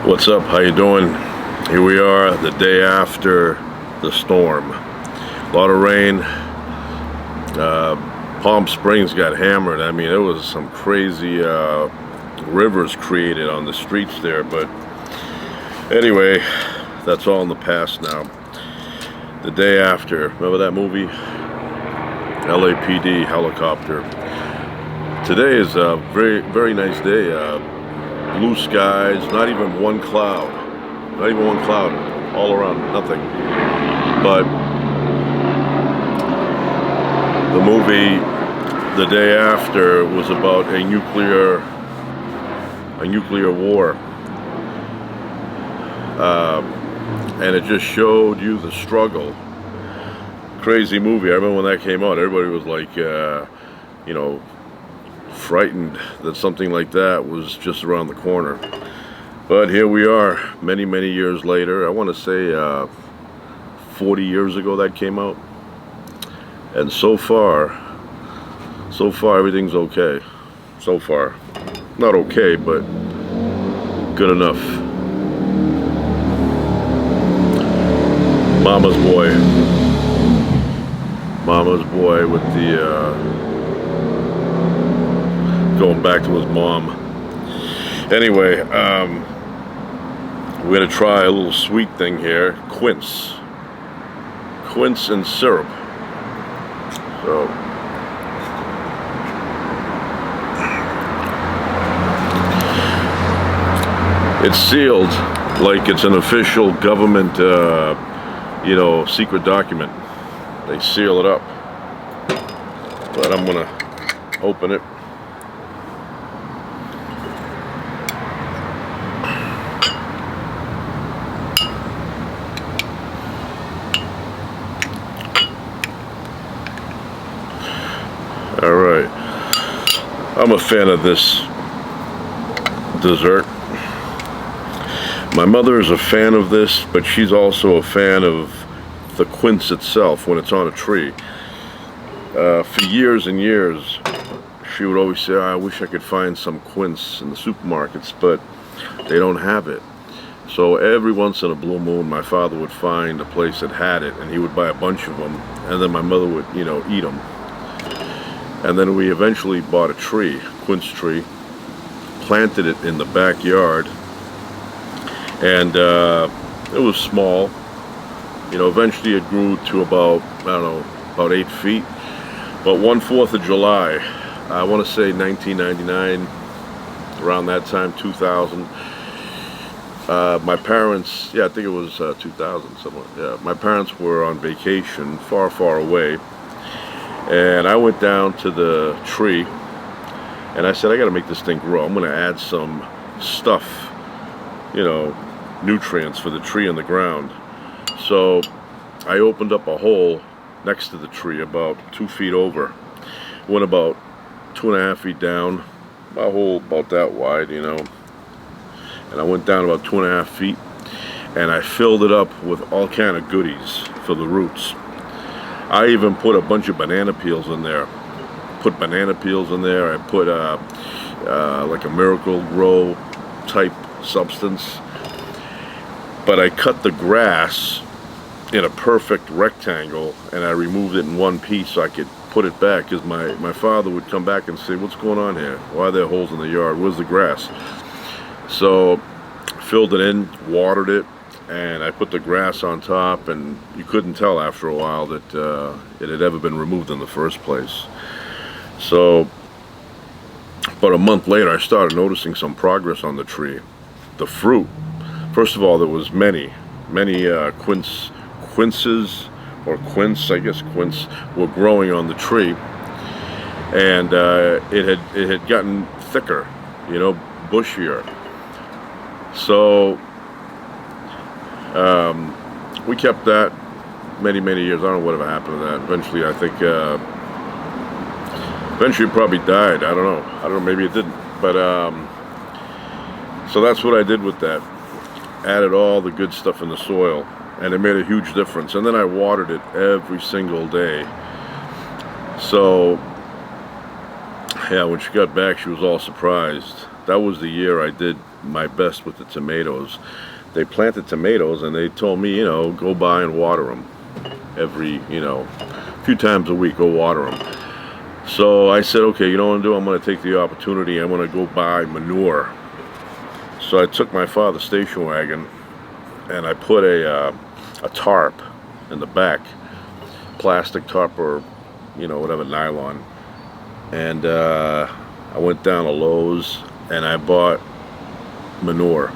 What's up? How you doing? Here we are, the day after the storm. A lot of rain. Palm Springs got hammered. I mean, it was some crazy rivers created on the streets there. But anyway, that's all in the past now. The day after. Remember that movie? LAPD helicopter. Today is a very, very nice day. Blue skies, not even one cloud. Not even one cloud all around, nothing. But the movie the day after was about a nuclear war. And it just showed you the struggle. Crazy movie. I remember when that came out, everybody was like, frightened that something like that was just around the corner. But here we are, many, many years later. I want to say 40 years ago that came out. And so far, everything's okay. So far. Not okay, but good enough. Mama's boy with the going back to his mom. Anyway, we're gonna try a little sweet thing here. Quince and syrup. So it's sealed like it's an official government secret document. They seal it up, but I'm gonna open it. All right, I'm a fan of this dessert. My mother is a fan of this, but she's also a fan of the quince itself when it's on a tree. For years and years, she would always say, I wish I could find some quince in the supermarkets, but they don't have it. So every once in a blue moon, my father would find a place that had it, and he would buy a bunch of them, and then my mother would, eat them. And then we eventually bought a tree, quince tree, planted it in the backyard, and it was small. Eventually it grew to about 8 feet. But one 4th of July, I want to say 1999, around that time, 2000, my parents, I think it was 2000, somewhere. Yeah, my parents were on vacation far, far away. And I went down to the tree and I said, I got to make this thing grow. I'm going to add some stuff, nutrients for the tree in the ground. So I opened up a hole next to the tree about 2 feet over. Went about 2.5 feet down, a hole about that wide, And I went down about 2.5 feet and I filled it up with all kind of goodies for the roots. I even put a bunch of banana peels in there. I put like a Miracle Grow type substance. But I cut the grass in a perfect rectangle and I removed it in one piece so I could put it back, because my father would come back and say, what's going on here? Why are there holes in the yard? Where's the grass? So filled it in, watered it, and I put the grass on top, and you couldn't tell after a while that it had ever been removed in the first place. So about a month later, I started noticing some progress on the tree. The fruit, first of all, there was many quinces, or quince, I guess quince, were growing on the tree, and it had gotten thicker, bushier. So we kept that many years. I don't know whatever happened to that. Eventually, I think eventually it probably died. I don't know, maybe it didn't. But so that's what I did with that. Added all the good stuff in the soil, and it made a huge difference. And then I watered it every single day. So yeah, when she got back, she was all surprised. That was the year I did my best with the tomatoes. They planted tomatoes, and they told me, go by and water them every, a few times a week, go water them. So I said, okay, you know what I'm going to do? I'm going to take the opportunity. I'm going to go buy manure. So I took my father's station wagon, and I put a tarp in the back, plastic tarp or, whatever, nylon. And I went down to Lowe's, and I bought manure.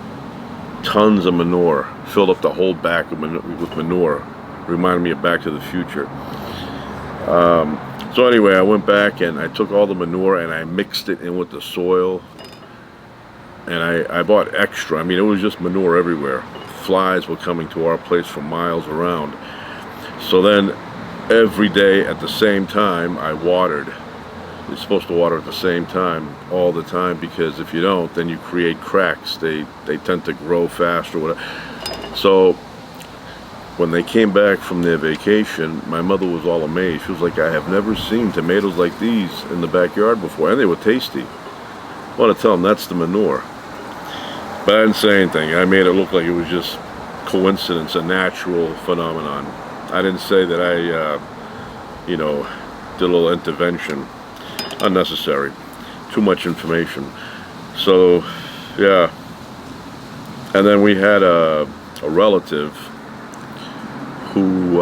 Tons of manure. Filled up the whole back with manure. Reminded me of Back to the Future. So anyway, I went back and I took all the manure and I mixed it in with the soil. And I bought extra. I mean, it was just manure everywhere. Flies were coming to our place from miles around. So then every day at the same time, I watered. You're supposed to water at the same time all the time, because if you don't, then you create cracks. They tend to grow fast or whatever. So when they came back from their vacation, my mother was all amazed. She was like, I have never seen tomatoes like these in the backyard before, and they were tasty. I want to tell them that's the manure. But I didn't say anything. I made it look like it was just coincidence, a natural phenomenon. I didn't say that I, did a little intervention. Unnecessary. Too much information. So, yeah. And then we had a relative who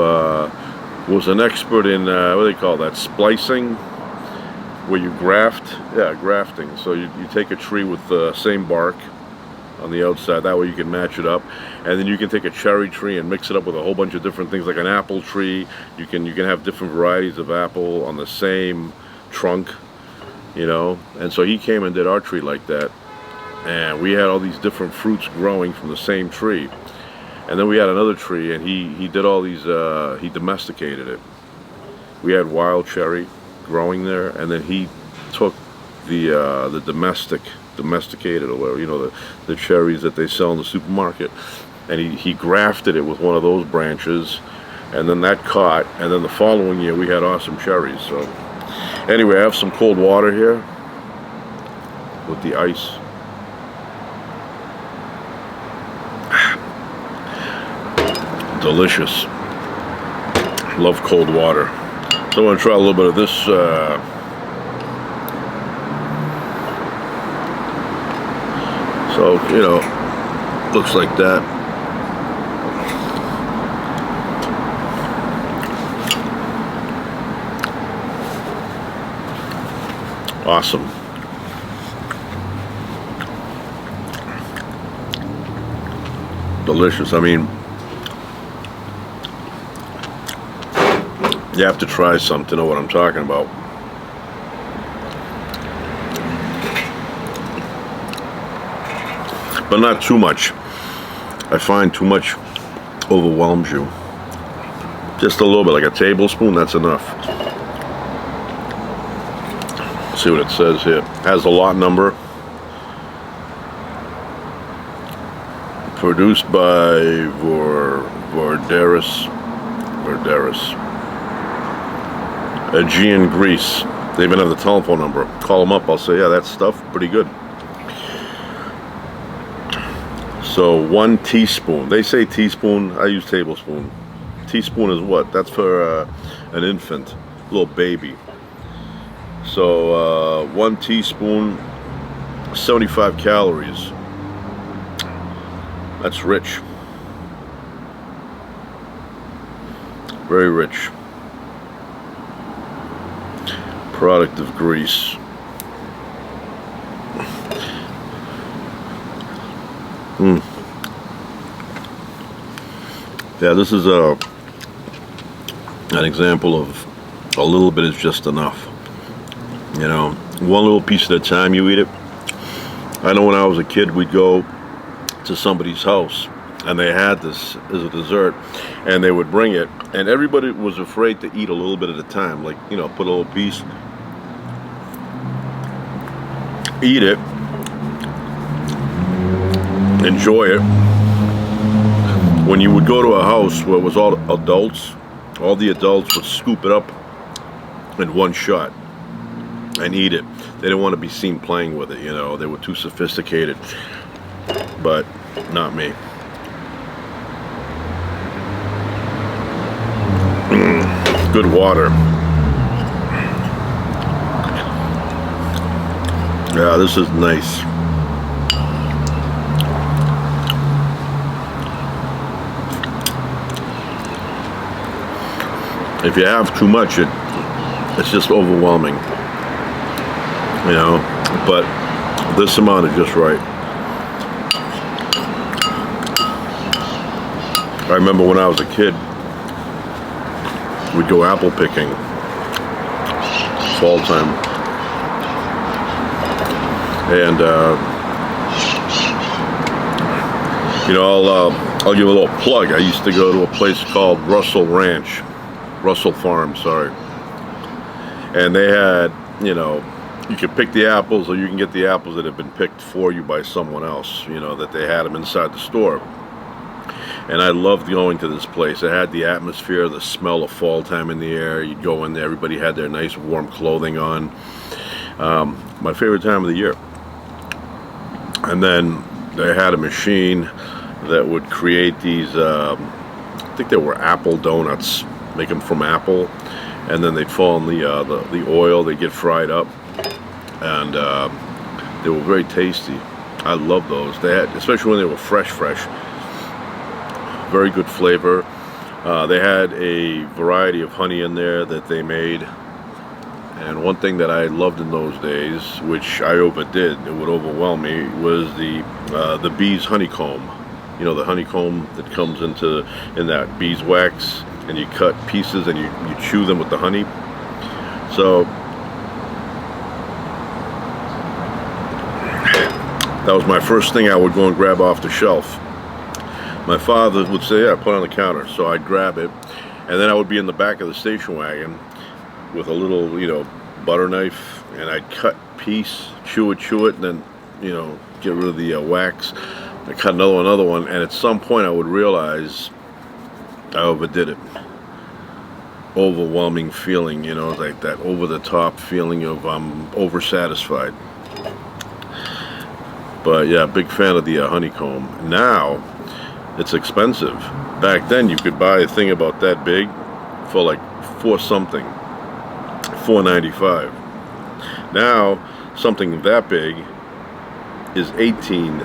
was an expert in, what do they call that, splicing, where you graft. Yeah, grafting. So you take a tree with the same bark on the outside, that way you can match it up, and then you can take a cherry tree and mix it up with a whole bunch of different things, like an apple tree. You can have different varieties of apple on the same trunk, and so he came and did our tree like that, and we had all these different fruits growing from the same tree. And then we had another tree, and he did all these, he domesticated it. We had wild cherry growing there, and then he took the domesticated, or whatever, the cherries that they sell in the supermarket, and he grafted it with one of those branches, and then that caught, and then the following year we had awesome cherries. So anyway, I have some cold water here with the ice. Delicious. Love cold water. So I'm going to try a little bit of this so, looks like that. Awesome. Delicious. I mean, you have to try some to know what I'm talking about. But not too much. I find too much overwhelms you. Just a little bit, like a tablespoon, that's enough. See what it says here. Has a lot number. Produced by Vorderis. Aegean, Greece. They even have the telephone number. Call them up. I'll say, yeah, that stuff pretty good. So 1 teaspoon. They say teaspoon. I use tablespoon. Teaspoon is what? That's for an infant, little baby. So 1 teaspoon, 75 calories. That's rich. Very rich. Product of Greece. Yeah, this is an example of a little bit is just enough. One little piece at a time you eat it. I know when I was a kid, we'd go to somebody's house and they had this as a dessert, and they would bring it, and everybody was afraid to eat a little bit at a time, like, put a little piece, eat it, enjoy it. When you would go to a house where it was all adults, all the adults would scoop it up in one shot and eat it. They didn't want to be seen playing with it, they were too sophisticated. but not me. Good water. Yeah, this is nice. If you have too much, it's just overwhelming, you know, but this amount is just right. I remember when I was a kid, we'd go apple picking, fall time, and you know, I'll give a little plug. I used to go to a place called Russell Farm, sorry, and they had, you know, you could pick the apples, or you can get the apples that have been picked for you by someone else, you know, that they had them inside the store. And I loved going to this place. It had the atmosphere, the smell of fall time in the air. You'd go in there, everybody had their nice warm clothing on. My favorite time of the year. And then they had a machine that would create these, I think they were apple donuts, make them from apple, and then they'd fall in the oil, they get fried up, and they were very tasty. I love those. They had, especially when they were fresh. Very good flavor. They had a variety of honey in there that they made, and one thing that I loved in those days, which I overdid, it would overwhelm me, was the bees honeycomb. You know, the honeycomb that comes in that beeswax, and you cut pieces and you chew them with the honey. So that was my first thing I would go and grab off the shelf. My father would say, yeah, put it on the counter. So I'd grab it, and then I would be in the back of the station wagon with a little, you know, butter knife, and I'd cut piece, chew it, and then, you know, get rid of the wax. I cut another one, and at some point I would realize I overdid it. Overwhelming feeling, you know, like that over-the-top feeling of oversatisfied. But yeah, big fan of the honeycomb. Now, it's expensive. Back then, you could buy a thing about that big for like $4.95. Now, something that big is $18.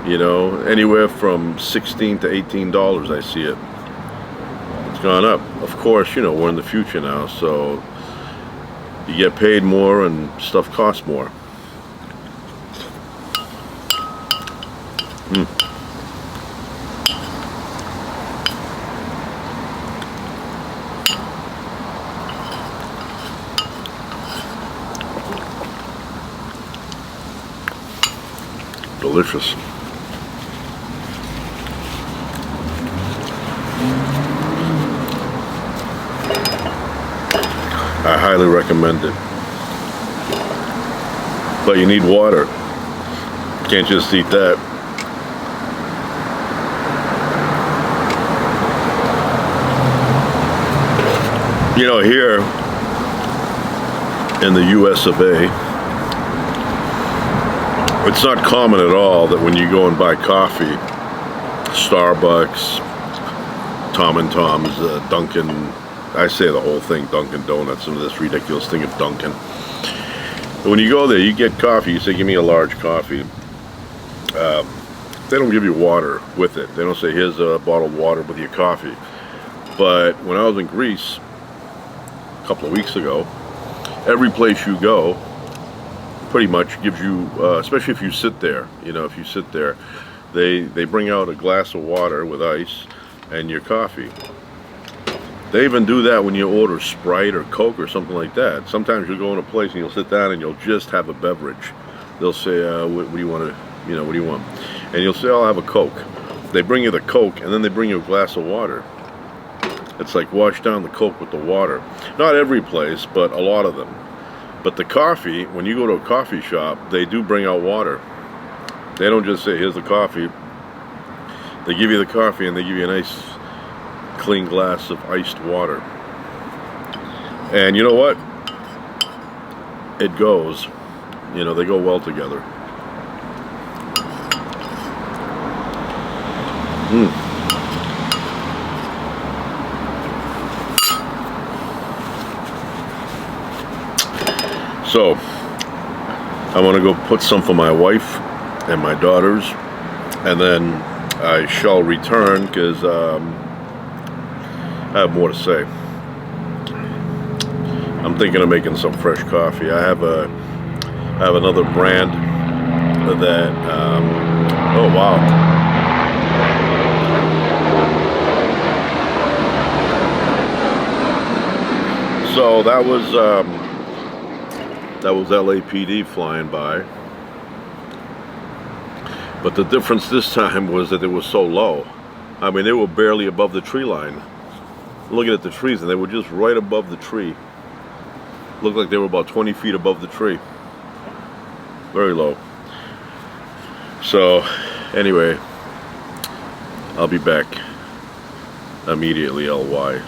You know, anywhere from $16 to $18, I see it. It's gone up. Of course, you know, we're in the future now, so you get paid more and stuff costs more. Delicious. I highly recommend it. But you need water. You can't just eat that. You know, here in the US of A, it's not common at all that when you go and buy coffee, Starbucks, Tom and Tom's, Dunkin', I say the whole thing, Dunkin' Donuts, and this ridiculous thing of Dunkin'. When you go there, you get coffee, you say, give me a large coffee. They don't give you water with it. They don't say, here's a bottle of water with your coffee. But when I was in Greece a couple of weeks ago, every place you go pretty much gives you, especially if you sit there, you know, if you sit there, they bring out a glass of water with ice and your coffee. They even do that when you order Sprite or Coke or something like that. Sometimes you'll go in a place and you'll sit down and you'll just have a beverage. They'll say, what do you want to, you know, what do you want? And you'll say, I'll have a Coke. They bring you the Coke, and then they bring you a glass of water. It's like wash down the Coke with the water. Not every place, but a lot of them. But the coffee, when you go to a coffee shop, they do bring out water. They don't just say, here's the coffee. They give you the coffee and they give you a nice clean glass of iced water. And you know what? It goes. You know, they go well together. So, I'm gonna go put some for my wife and my daughters, and then I shall return because I have more to say. I'm thinking of making some fresh coffee. I have another brand that. Oh wow! So that was LAPD flying by. But the difference this time was that it was so low. I mean, they were barely above the tree line. Looking at the trees, and they were just right above the tree. Looked like they were about 20 feet above the tree. Very low. So, anyway, I'll be back immediately, LY.